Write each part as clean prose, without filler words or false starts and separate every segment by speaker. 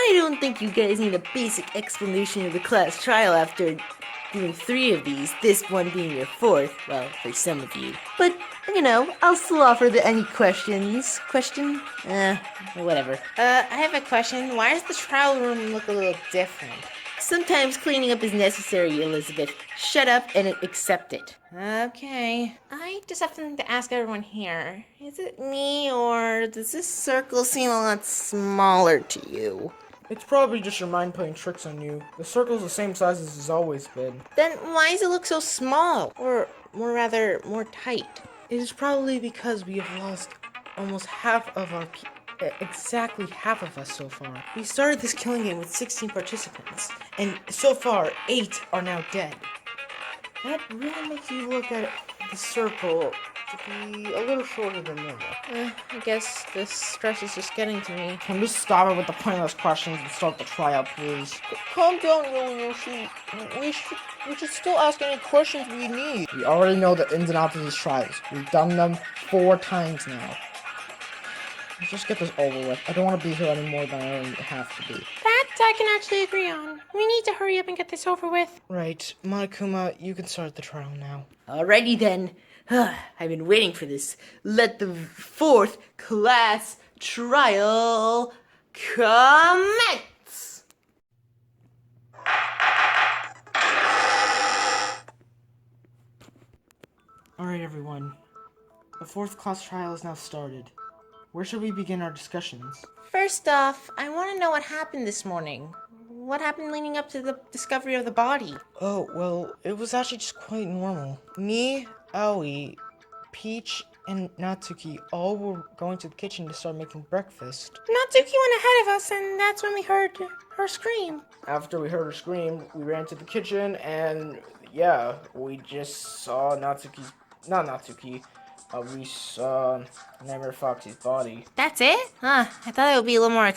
Speaker 1: I don't think you guys need a basic explanation of the class trial after doing 3 of these, this one being your 4th, well, for some of you. But, I'll still offer any questions. Question? Whatever.
Speaker 2: I have a question. Why does the trial room look a little different?
Speaker 1: Sometimes cleaning up is necessary, Elizabeth. Shut up and accept it.
Speaker 2: Okay. I just have something to ask everyone here. Is it me, or does this circle seem a lot smaller to you?
Speaker 3: It's probably just your mind playing tricks on you. The circle's the same size as it's always been.
Speaker 2: Then why does it look so small? Or, more tight?
Speaker 3: It is probably because we have lost almost half of our exactly half of us so far. We started this killing game with 16 participants, and so far, 8 are now dead. That really makes you look at the circle to be a little shorter than normal.
Speaker 2: I guess this stress is just getting to me.
Speaker 3: Can we stop it with the pointless questions and start the tryout, please?
Speaker 4: Calm down, Yoshi. We should still ask any questions we need.
Speaker 3: We already know the ins and outs of these trials. We've done them 4 times now. Let's just get this over with. I don't want to be here any more than I already have to be.
Speaker 2: That I can actually agree on. We need to hurry up and get this over with.
Speaker 3: Right. Monokuma, you can start the trial now.
Speaker 1: Alrighty then. I've been waiting for this. Let the 4th class trial commence!
Speaker 3: Alright, everyone. The 4th class trial is now started. Where should we begin our discussions?
Speaker 2: First off, I want to know what happened this morning. What happened leading up to the discovery of the body?
Speaker 3: Oh, well, it was actually just quite normal. Me, Aoi, Peach, and Natsuki all were going to the kitchen to start making breakfast.
Speaker 2: Natsuki went ahead of us, and that's when we heard her scream.
Speaker 3: After we heard her scream, we ran to the kitchen, and yeah, we just saw we saw Nightmare Foxy's body.
Speaker 2: That's it? I thought it would be a little more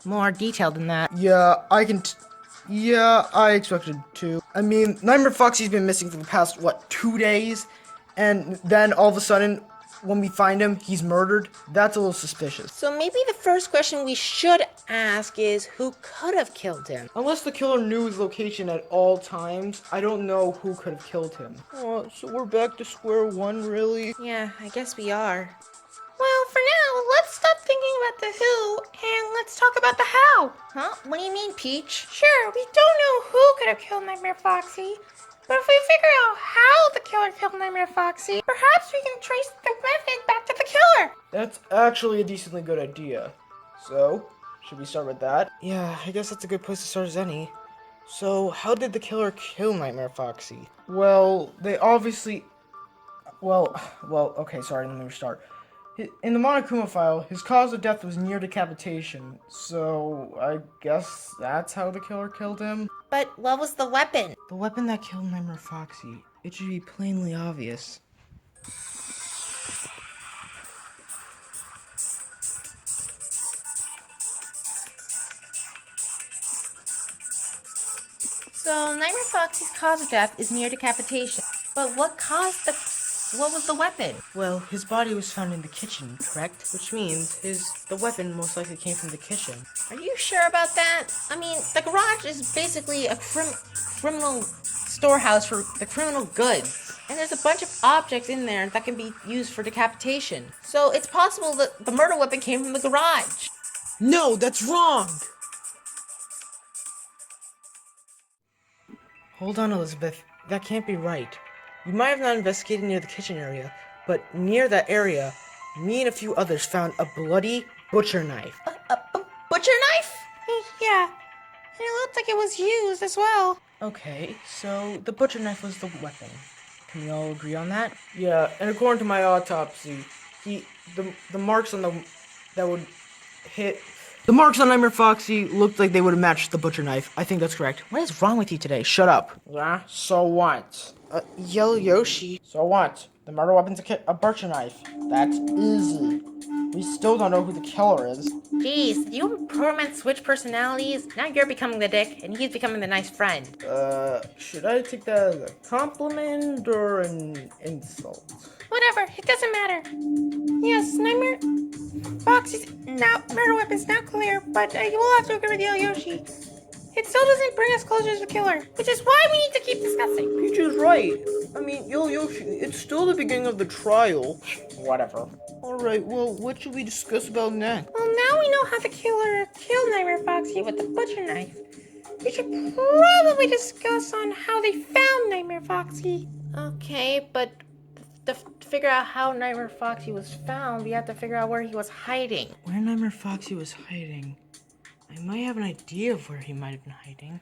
Speaker 2: more detailed than that.
Speaker 3: Yeah, I expected to. I mean, Nightmare Foxy's been missing for the past, 2 days? And then all of a sudden, when we find him, he's murdered. That's a little suspicious.
Speaker 2: So maybe the first question we should ask is who could have killed him?
Speaker 3: Unless the killer knew his location at all times, I don't know who could have killed him.
Speaker 4: Oh, so we're back to square one, really?
Speaker 2: Yeah, I guess we are. Well, for now, let's stop thinking about the who and let's talk about the how. Huh? What do you mean, Peach? Sure, we don't know who could have killed Nightmare Foxy, but if we figure out how the killer killed Nightmare Foxy, perhaps we can trace the method back to the killer.
Speaker 3: That's actually a decently good idea. So, should we start with that? Yeah, I guess that's a good place to start as any. So, how did the killer kill Nightmare Foxy? Well, they obviously... okay, sorry, let me restart. In the Monokuma file, his cause of death was near decapitation, so I guess that's how the killer killed him?
Speaker 2: But what was the weapon?
Speaker 3: The weapon that killed Nightmare Foxy. It should be plainly obvious.
Speaker 2: So, Nightmare Foxy's cause of death is near decapitation. But what was the weapon?
Speaker 3: Well, his body was found in the kitchen, correct? Which means the weapon most likely came from the kitchen.
Speaker 2: Are you sure about that? I mean, the garage is basically a criminal storehouse for the criminal goods. And there's a bunch of objects in there that can be used for decapitation. So it's possible that the murder weapon came from the garage.
Speaker 3: No, that's wrong! Hold on, Elizabeth. That can't be right. We might have not investigated near the kitchen area, but near that area, me and a few others found a bloody butcher knife.
Speaker 2: A butcher knife? Yeah. And it looked like it was used as well.
Speaker 3: Okay, so the butcher knife was the weapon. Can we all agree on that? Yeah, and according to my autopsy, the marks on the marks on Nightmare Foxy looked like they would have matched the butcher knife. I think that's correct. What is wrong with you today? Shut up. Yeah, so what? Yellow Yoshi. So what? The murder weapon's a butcher knife. That's easy. We still don't know who the killer is.
Speaker 2: Jeez, did you and Poor Man switch personalities? Now you're becoming the dick, and he's becoming the nice friend.
Speaker 3: Should I take that as a compliment or an insult?
Speaker 2: Whatever, it doesn't matter. Yes, Nightmare Foxy's murder weapon's now clear, but I will have to agree with Yoshi. It still doesn't bring us closer to the killer, which is why we need to keep discussing.
Speaker 4: Peach is right. I mean, Yoshi, it's still the beginning of the trial.
Speaker 3: Whatever.
Speaker 4: Alright, well, what should we discuss about next?
Speaker 2: Well, now we know how the killer killed Nightmare Foxy with the butcher knife. We should probably discuss on how they found Nightmare Foxy. Okay, but to figure out how Nightmare Foxy was found, we have to figure out where he was hiding.
Speaker 3: Where Nightmare Foxy was hiding? I might have an idea of where he might have been hiding.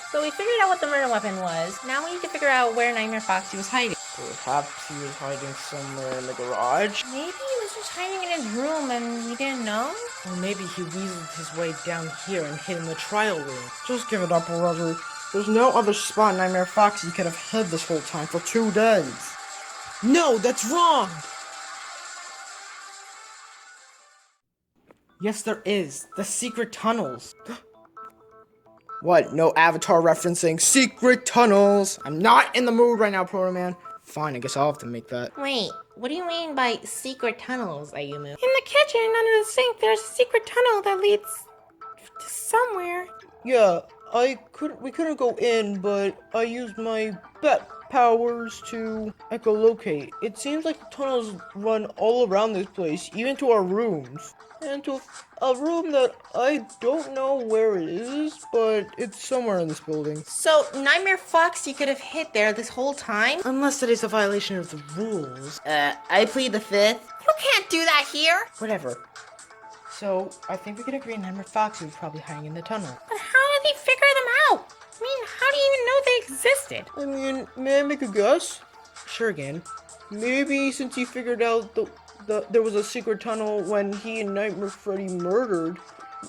Speaker 2: So we figured out what the murder weapon was. Now we need to figure out where Nightmare Foxy was hiding.
Speaker 3: Perhaps he was hiding somewhere in the garage?
Speaker 2: Maybe he was just hiding in his room and we didn't know?
Speaker 3: Or maybe he weaseled his way down here and hid in the trial room. Just give it up, Roger. There's no other spot Nightmare Foxy could have hid this whole time for 2 days. No, that's wrong! Yes, there is. The secret tunnels. What? No Avatar referencing secret tunnels? I'm not in the mood right now, Proto Man. Fine, I guess I'll have to make that.
Speaker 2: Wait, what do you mean by secret tunnels, Ayumu? In the kitchen, under the sink, there's a secret tunnel that leads to somewhere.
Speaker 4: Yeah, we couldn't go in, but I used my bat powers to echolocate. It seems like the tunnels run all around this place, even to our rooms. And to a room that I don't know where it is, but it's somewhere in this building.
Speaker 2: So, Nightmare Foxy could have hid there this whole time?
Speaker 3: Unless that is a violation of the rules.
Speaker 1: I plead the fifth.
Speaker 2: You can't do that here!
Speaker 3: Whatever. So, I think we can agree Nightmare Foxy was probably hiding in the tunnel.
Speaker 2: But how did they figure them out? I mean, how do you even know they existed?
Speaker 4: I mean, may I make a guess?
Speaker 3: Sure, again.
Speaker 4: Maybe since he figured out there was a secret tunnel when he and Nightmare Freddy murdered,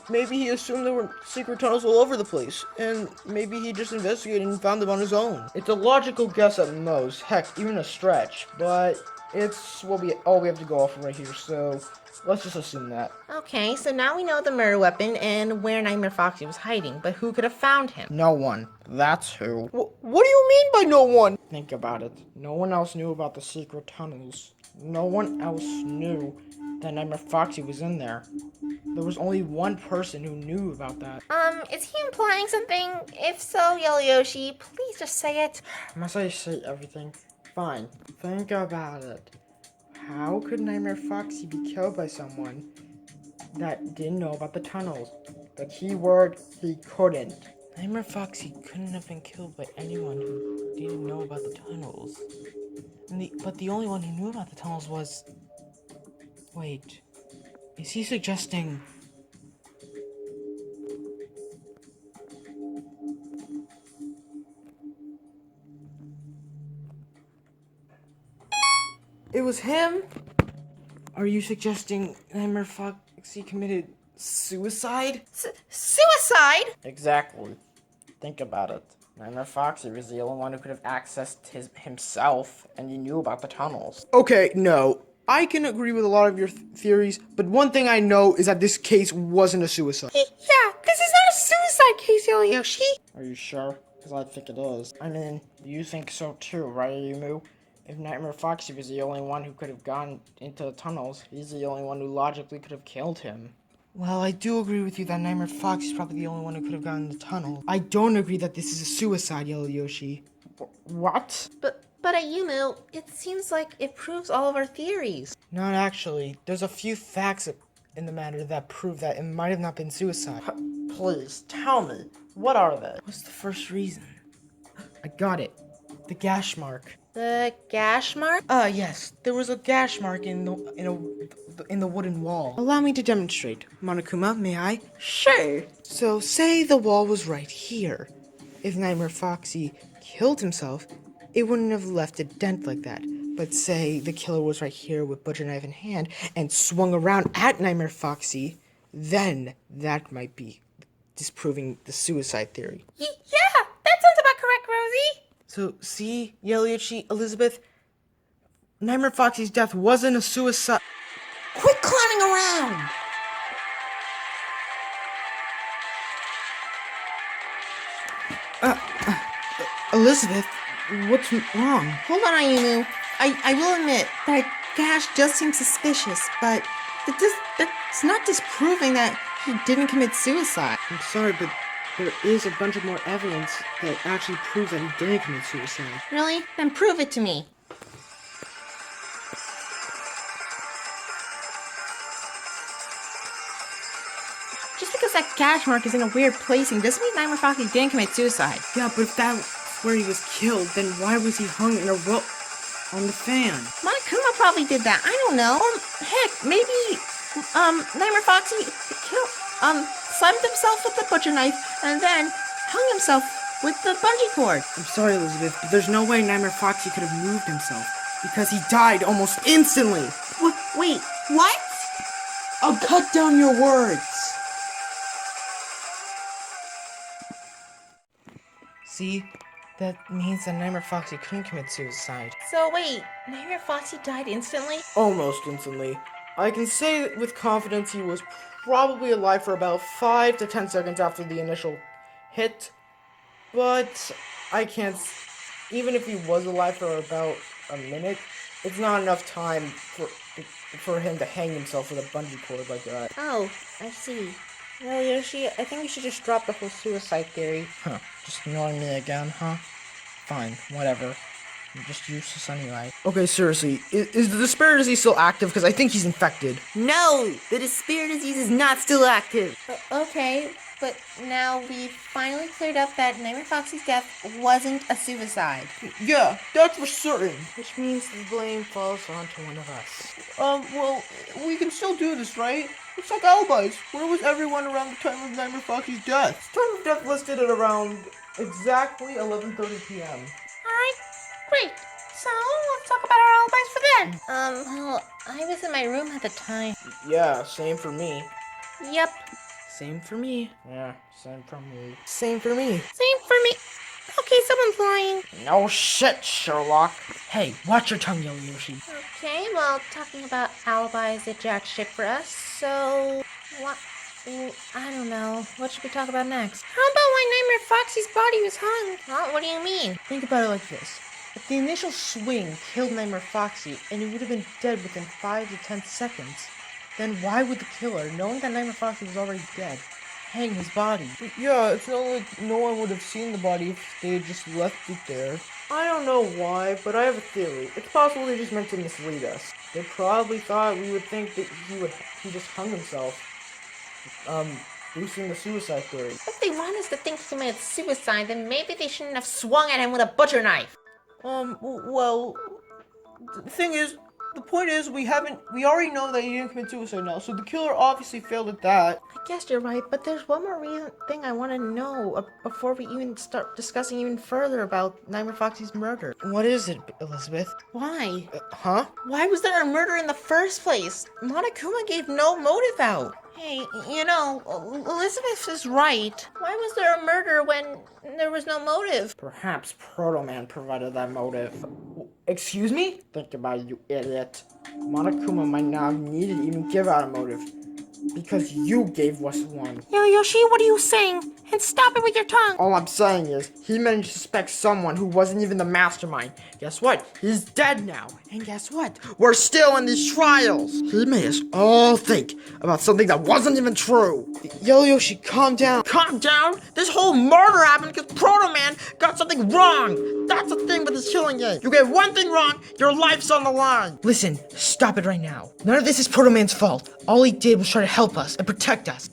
Speaker 4: maybe he assumed there were secret tunnels all over the place, and maybe he just investigated and found them on his own.
Speaker 3: It's a logical guess at most, heck, even a stretch, but it's all we have to go off of right here, so let's just assume that.
Speaker 2: Okay, so now we know the murder weapon and where Nightmare Foxy was hiding, but who could have found him?
Speaker 3: No one. That's who.
Speaker 4: What do you mean by no one?
Speaker 3: Think about it. No one else knew about the secret tunnels. No one else knew that Nightmare Foxy was in there. There was only one person who knew about that.
Speaker 2: Is he implying something? If so, Yellow Yoshi, please just say it.
Speaker 3: Must I say everything? Fine. Think about it. How could Nightmare Foxy be killed by someone that didn't know about the tunnels? The key word, he couldn't. Nightmare Foxy couldn't have been killed by anyone who didn't know about the tunnels. But the only one who knew about the tunnels was... Wait. Is he suggesting... It was him? Are you suggesting Nightmare Foxy committed suicide?
Speaker 2: Suicide?
Speaker 3: Exactly. Think about it. Nightmare Foxy was the only one who could have accessed himself, and he knew about the tunnels. Okay, no. I can agree with a lot of your theories, but one thing I know is that this case wasn't a suicide.
Speaker 2: Yeah, this is not a suicide case, Yellow Yoshi.
Speaker 3: Are you sure? Because I think it is. I mean, you think so too, right, Yumu? If Nightmare Foxy was the only one who could have gone into the tunnels, he's the only one who logically could have killed him. Well, I do agree with you that Nightmare Foxy is probably the only one who could have gone in the tunnel. I don't agree that this is a suicide, Yellow Yoshi. What?
Speaker 2: But Ayumu, it seems like it proves all of our theories.
Speaker 3: Not actually. There's a few facts in the matter that prove that it might have not been suicide. Please, tell me. What are they? What's the first reason? I got it. The gash mark.
Speaker 2: The gash mark?
Speaker 3: Yes. There was a gash mark in the wooden wall. Allow me to demonstrate. Monokuma, may I?
Speaker 2: Sure.
Speaker 3: So, say the wall was right here. If Nightmare Foxy killed himself, it wouldn't have left a dent like that. But say the killer was right here with butcher knife in hand and swung around at Nightmare Foxy, then that might be disproving the suicide theory.
Speaker 2: Yeah, that sounds about correct, Rosie.
Speaker 3: So, see, Yelioshi, Elizabeth, Nightmare Foxy's death wasn't a suicide.
Speaker 1: Quit clowning around!
Speaker 3: Elizabeth, what's wrong?
Speaker 1: Hold on, Ayumu. I will admit that gash does seem suspicious, but that's not disproving that he didn't commit suicide.
Speaker 3: I'm sorry, but there is a bunch of more evidence that actually proves that he didn't commit suicide.
Speaker 1: Really? Then prove it to me. Just because that gash mark is in a weird placing doesn't mean Nightmare Foxy didn't commit suicide.
Speaker 3: Yeah, but if that's where he was killed, then why was he hung in a rope on the fan?
Speaker 1: Monokuma probably did that. I don't know. Or heck, maybe Nightmare Foxy slammed himself with the butcher knife and then hung himself with the bungee cord.
Speaker 3: I'm sorry, Elizabeth, but there's no way Nightmare Foxy could have moved himself because he died almost instantly.
Speaker 1: Wait, what?
Speaker 3: I'll cut down your words. See, that means that Nightmare Foxy couldn't commit suicide.
Speaker 2: So wait, Nightmare Foxy died instantly?
Speaker 4: Almost instantly. I can say with confidence he was probably alive for about 5 to 10 seconds after the initial hit, but I can't. Even if he was alive for about a minute, it's not enough time for him to hang himself with a bungee cord like that.
Speaker 1: Oh, I see.
Speaker 2: Well, Yoshi, I think we should just drop the whole suicide theory.
Speaker 3: Huh, just ignoring me again, huh? Fine, whatever. I'm just useless anyway. Okay, seriously, is the despair disease still active? Because I think he's infected.
Speaker 1: No, the despair disease is not still active.
Speaker 2: Okay, but now we've finally cleared up that Nightmare Foxy's death wasn't a suicide.
Speaker 4: Yeah, that's for certain.
Speaker 3: Which means the blame falls onto one of us.
Speaker 4: Well, we can still do this, right? It's like alibis. Where was everyone around the time of Nightmare Foxy's death? Time of death listed at around exactly 11:30 p.m.
Speaker 2: Alright, great. So, let's talk about our alibis for then. Well, I was in my room at the time.
Speaker 4: Yeah, same for me.
Speaker 2: Yep,
Speaker 3: Same for me.
Speaker 4: Yeah, same for me.
Speaker 3: Same for me.
Speaker 2: same for me. Okay, someone's lying.
Speaker 4: No shit, Sherlock.
Speaker 3: Hey, watch your tongue, Yoshi.
Speaker 2: Okay, well, talking about alibis is jack shit for us, so what? I don't know. What should we talk about next? How about why Nightmare Foxy's body was hung? Huh? What do you mean?
Speaker 3: Think about it like this. If the initial swing killed Nightmare Foxy and he would have been dead within 5 to 10 seconds, then why would the killer, knowing that Nightmare Foxy was already dead, hang his body?
Speaker 4: Yeah, it's not like no one would have seen the body if they had just left it there. I don't know why, but I have a theory. It's possible they just meant to mislead us. They probably thought we would think that he just hung himself. Boosting the suicide theory.
Speaker 2: If they want us to think he committed suicide, then maybe they shouldn't have swung at him with a butcher knife.
Speaker 4: Well, the point is, we already know that he didn't commit suicide now, so the killer obviously failed at that.
Speaker 1: I guess you're right, but there's one more thing I want to know before we even start discussing even further about Nightmare Foxy's murder.
Speaker 3: What is it, Elizabeth?
Speaker 1: Why?
Speaker 3: Huh?
Speaker 1: Why was there a murder in the first place? Monokuma gave no motive out. Hey, you know, Elizabeth is right. Why was there a murder when there was no motive?
Speaker 4: Perhaps Proto Man provided that motive. Excuse me? Think about it, you idiot. Monokuma might not have needed to even give out a motive. Because you gave us one.
Speaker 2: Yo, Yoshi, what are you saying? And stop it with your tongue.
Speaker 4: All I'm saying is, he managed to suspect someone who wasn't even the mastermind. Guess what? He's dead now. And guess what? We're still in these trials. He made us all think about something that wasn't even true.
Speaker 3: Yoshi, calm down.
Speaker 4: Calm down? This whole murder happened because Proto Man got something wrong. That's the thing with this killing game. You get one thing wrong, your life's on the line.
Speaker 3: Listen, stop it right now. None of this is Proto Man's fault. All he did was try to help us and protect us.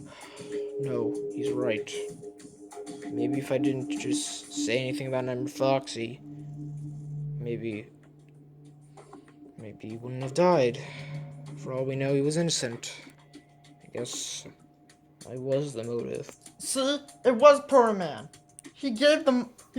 Speaker 4: No, he's right. Maybe if I didn't just say anything about Nightmare Foxy, maybe he wouldn't have died. For all we know, he was innocent. I guess I was the motive. See? It was Proto Man. He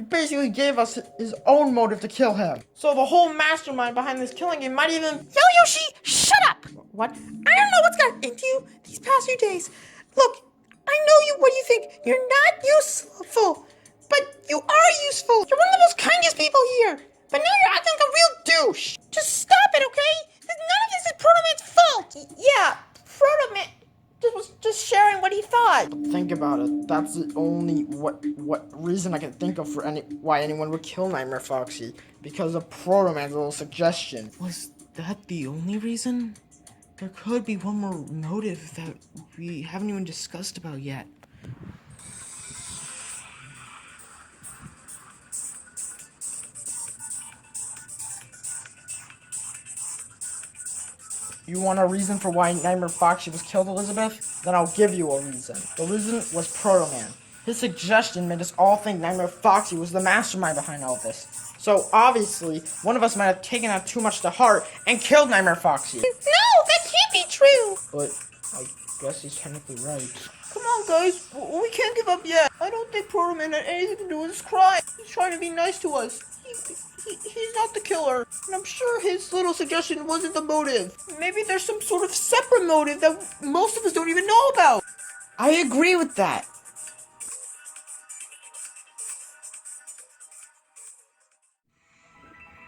Speaker 4: basically gave us his own motive to kill him. So the whole mastermind behind this killing game might even...
Speaker 2: Yo, Yoshi, shut up!
Speaker 4: What?
Speaker 2: I don't know what's gotten into you these past few days. Look, I know what you think. You're not useful, but you are useful. You're one of the most kindest people here. But now you're acting like a real douche. Just stop it, okay? None of this is Proto-Man's fault. Yeah, Proto-Man was just sharing what he thought.
Speaker 4: Think about it. That's the only what reason I can think of for why anyone would kill Nightmare Foxy. Because of Proto-Man's little suggestion. Was that the only reason? There could be one more motive that we haven't even discussed about yet. You want a reason for why Nightmare Foxy was killed, Elizabeth? Then I'll give you a reason. The reason was Proto-Man. His suggestion made us all think Nightmare Foxy was the mastermind behind all this. So, obviously, one of us might have taken that too much to heart and killed Nightmare Foxy.
Speaker 2: No, that can't be true.
Speaker 4: But I guess he's technically right.
Speaker 3: Come on, guys. We can't give up yet. I don't think Proto-Man had anything to do with this crime. He's trying to be nice to us. He's not the killer. And I'm sure his little suggestion wasn't the motive. Maybe there's some sort of separate motive that most of us don't even know about.
Speaker 4: I agree with that.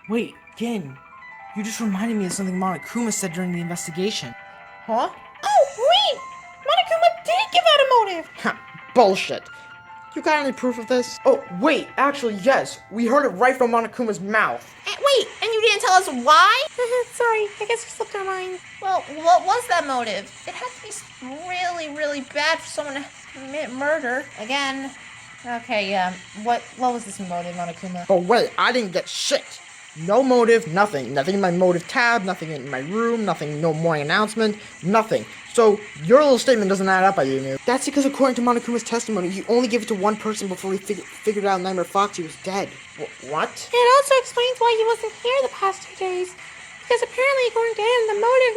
Speaker 4: Wait, Gin. You just reminded me of something Monokuma said during the investigation.
Speaker 3: Huh?
Speaker 2: Oh, wait! Monokuma did give out a motive!
Speaker 4: Ha, bullshit. You got any proof of this? Oh, wait, actually, yes. We heard it right from Monokuma's mouth.
Speaker 2: Wait, and you didn't tell us why? Sorry, I guess we slipped our mind. Well, what was that motive? It had to be really, really bad for someone to commit murder. Again. Okay, what was this motive, Monokuma?
Speaker 4: Oh, wait, I didn't get shit. No motive, nothing. Nothing in my motive tab, nothing in my room, nothing, no morning announcement, nothing. So, your little statement doesn't add up, I knew. That's because according to Monokuma's testimony, he only gave it to one person before he figured out Nightmare Foxy was dead. What?
Speaker 2: It also explains why he wasn't here the past 2 days. Because apparently, according to him, the motive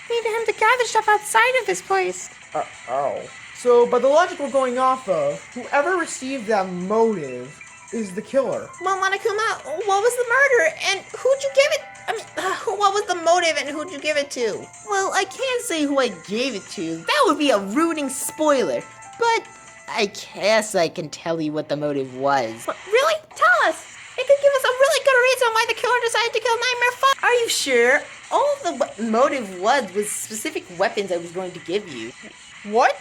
Speaker 2: needed him to gather stuff outside of this place.
Speaker 4: Oh. So, by the logic we're going off of, whoever received that motive is the killer.
Speaker 2: Well, Monokuma, what was the murder, and who'd you give it? What was the motive, and who'd you give it to?
Speaker 1: Well, I can't say who I gave it to. That would be a ruining spoiler. But I guess I can tell you what the motive was.
Speaker 2: What, really? Tell us. It could give us a really good reason why the killer decided to kill Nightmare Fox.
Speaker 1: Are you sure? All the motive was specific weapons I was going to give you.
Speaker 4: What?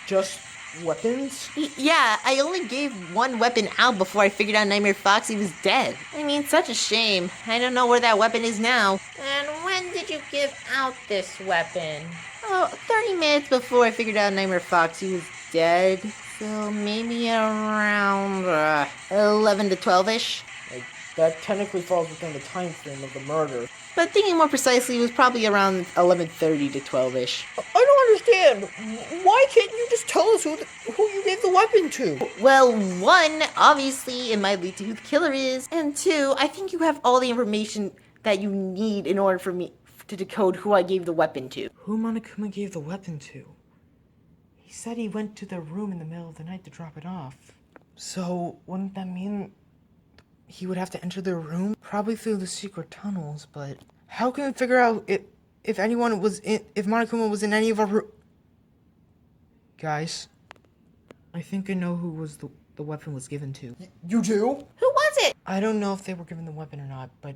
Speaker 4: Just weapons?
Speaker 1: Yeah, I only gave one weapon out before I figured out Nightmare Foxy was dead. I mean, such a shame. I don't know where that weapon is now.
Speaker 2: And when did you give out this weapon?
Speaker 1: Oh, 30 minutes before I figured out Nightmare Foxy was dead. So maybe around 11 to 12-ish.
Speaker 4: That technically falls within the time frame of the murder.
Speaker 1: But thinking more precisely, it was probably around 11:30 to 12-ish.
Speaker 3: I don't understand. Why can't you just tell us who you gave the weapon to?
Speaker 1: Well, one, obviously, it might lead to who the killer is. And two, I think you have all the information that you need in order for me to decode who I gave the weapon to.
Speaker 4: Who Monokuma gave the weapon to? He said he went to their room in the middle of the night to drop it off. So, wouldn't that mean he would have to enter their room? Probably through the secret tunnels, but how can we figure out if Monokuma was in any of our Guys, I think I know who was the weapon was given to.
Speaker 3: You do?
Speaker 2: Who was it?
Speaker 4: I don't know if they were given the weapon or not, but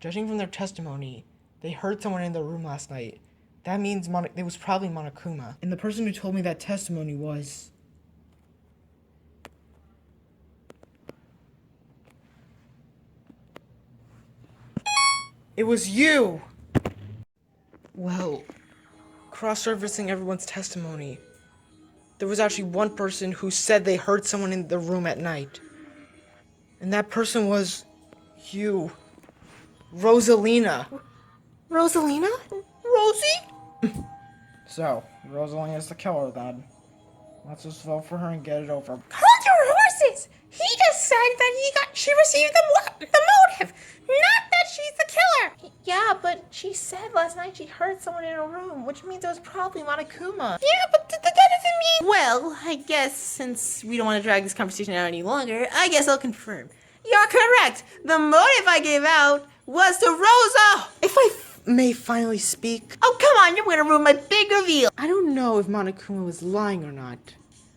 Speaker 4: judging from their testimony, they heard someone in their room last night. That means it was probably Monokuma. And the person who told me that testimony was... It was you! Well, cross-referencing everyone's testimony, there was actually one person who said they heard someone in the room at night. And that person was... you. Rosalina.
Speaker 2: Rosalina?
Speaker 3: Rosie?
Speaker 4: So, Rosalina's the killer then. Let's just vote for her and get it over.
Speaker 2: Hold your horses! He just said that she received the motive, not that she's the killer. Yeah, but she said last night she heard someone in her room, which means it was probably Monokuma. Yeah, but that doesn't mean
Speaker 1: Well, I guess since we don't want to drag this conversation out any longer, I guess I'll confirm. You're correct. The motive I gave out was to Rosa.
Speaker 3: If I may finally speak,
Speaker 1: Oh, come on, you're gonna ruin my big reveal.
Speaker 3: I don't know if Monokuma was lying or not.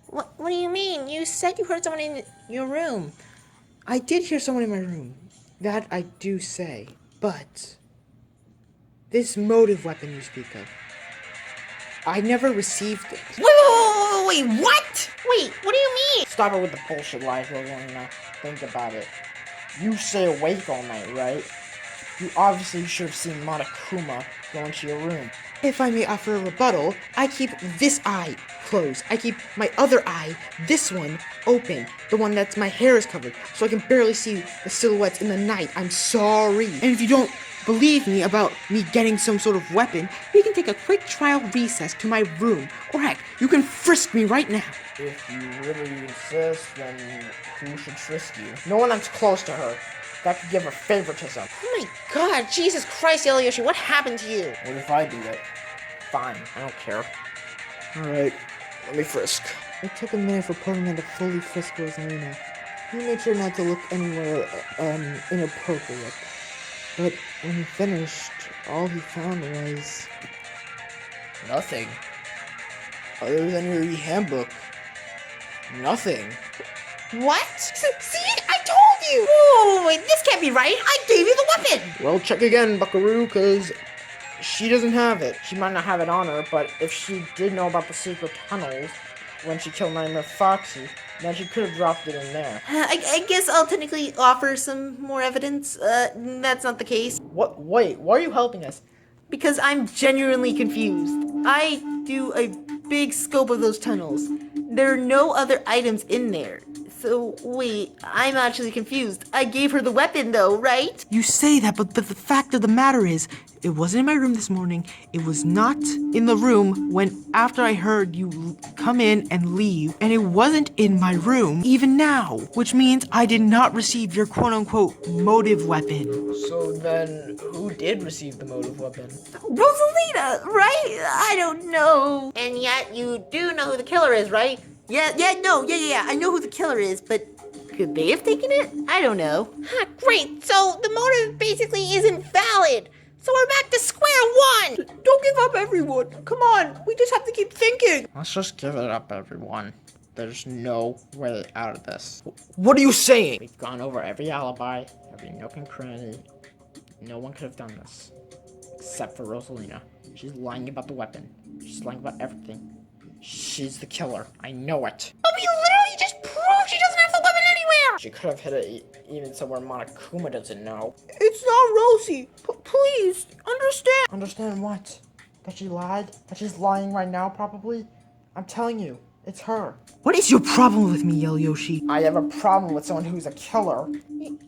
Speaker 2: What do you mean? You said you heard someone in your room.
Speaker 3: I did hear someone in my room. That I do say. But this motive weapon you speak of, I never received it.
Speaker 1: Wait, what?
Speaker 2: Wait, what do you mean?
Speaker 5: Stop it with the bullshit lies, Rosalina. Think about it. You stay awake all night, right? You obviously should have seen Monokuma go into your room.
Speaker 3: If I may offer a rebuttal, I keep this eye closed. I keep my other eye, this one, open. The one that's my hair is covered, so I can barely see the silhouettes in the night. I'm sorry. And if you don't believe me about me getting some sort of weapon, we can take a quick trial recess to my room. Or heck, you can frisk me right now.
Speaker 5: If you really insist, then who should frisk you? No one that's close to her. That could give her favoritism.
Speaker 2: Oh my god, Jesus Christ, Elioshi, what happened to you?
Speaker 5: What if I do it? Fine, I don't care. Alright, let me frisk.
Speaker 3: It took a minute for Pokemon to fully frisk Rosalina. He made sure not to look anywhere, inappropriate. But when he finished, all he found was...
Speaker 5: Nothing. Other than your e-handbook. Nothing.
Speaker 2: What? See? I told you!
Speaker 1: Oh, wait, this can't be right. I gave you the weapon.
Speaker 5: Well, check again, Buckaroo, cause she doesn't have it. She might not have it on her, but if she did know about the secret tunnels when she killed Nightmare Foxy, then she could have dropped it in there.
Speaker 1: I guess I'll technically offer some more evidence. That's not the case.
Speaker 5: What? Wait, why are you helping us?
Speaker 1: Because I'm genuinely confused. I do a big scope of those tunnels. There are no other items in there. So, wait, I'm actually confused. I gave her the weapon though, right?
Speaker 3: You say that, but the fact of the matter is, it wasn't in my room this morning. It was not in the room after I heard you come in and leave. And it wasn't in my room even now. Which means I did not receive your quote-unquote motive weapon.
Speaker 5: So then, who did receive the motive weapon?
Speaker 1: Rosalina, right? I don't know.
Speaker 2: And yet you do know who the killer is, right?
Speaker 1: Yeah, I know who the killer is, but could they have taken it? I don't know.
Speaker 2: Great, so the motive basically isn't valid. So we're back to square one!
Speaker 3: Don't give up, everyone. Come on, we just have to keep thinking.
Speaker 5: Let's just give it up, everyone. There's no way out of this. What are you saying? We've gone over every alibi, every nook and cranny. No one could have done this. Except for Rosalina. She's lying about the weapon. She's lying about everything. She's the killer. I know it.
Speaker 2: But we literally just proved she doesn't have the weapon anywhere!
Speaker 5: She could have hid it even somewhere Monokuma doesn't know.
Speaker 3: It's not Rosie. Please, understand.
Speaker 5: Understand what? That she lied? That she's lying right now, probably? I'm telling you, it's her.
Speaker 3: What is your problem with me, Yoshi?
Speaker 5: I have a problem with someone who's a killer.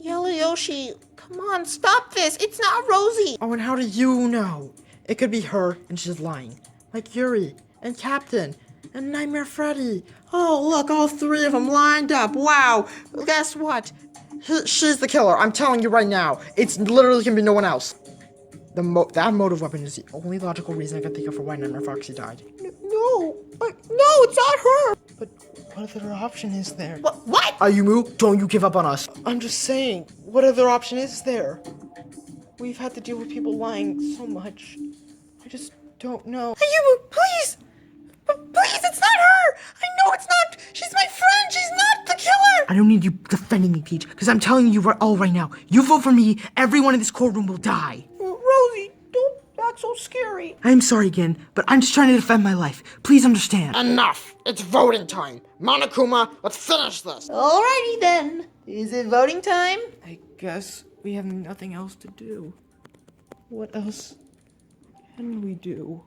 Speaker 2: Elioshi, come on, stop this! It's not Rosie!
Speaker 3: Oh, and how do you know? It could be her, and she's lying. Like Yuri, and Captain, and Nightmare Freddy. Oh, look, all three of them lined up. Wow. Guess what? She's the killer. I'm telling you right now. It's literally gonna be no one else. That motive weapon is the only logical reason I can think of for why Nightmare Foxy died. No, it's not her. But what other option is there?
Speaker 2: What?
Speaker 3: Ayumu, don't you give up on us. I'm just saying, what other option is there? We've had to deal with people lying so much. I just don't know. Ayumu, please! Please, it's not her! I know it's not! She's my friend! She's not the killer! I don't need you defending me, Peach, because I'm telling you all right now. You vote for me, everyone in this courtroom will die. Rosie, don't act so scary. I'm sorry again, but I'm just trying to defend my life. Please understand.
Speaker 5: Enough! It's voting time! Monokuma, let's finish this!
Speaker 1: Alrighty then. Is it voting time?
Speaker 3: I guess we have nothing else to do. What else can we do?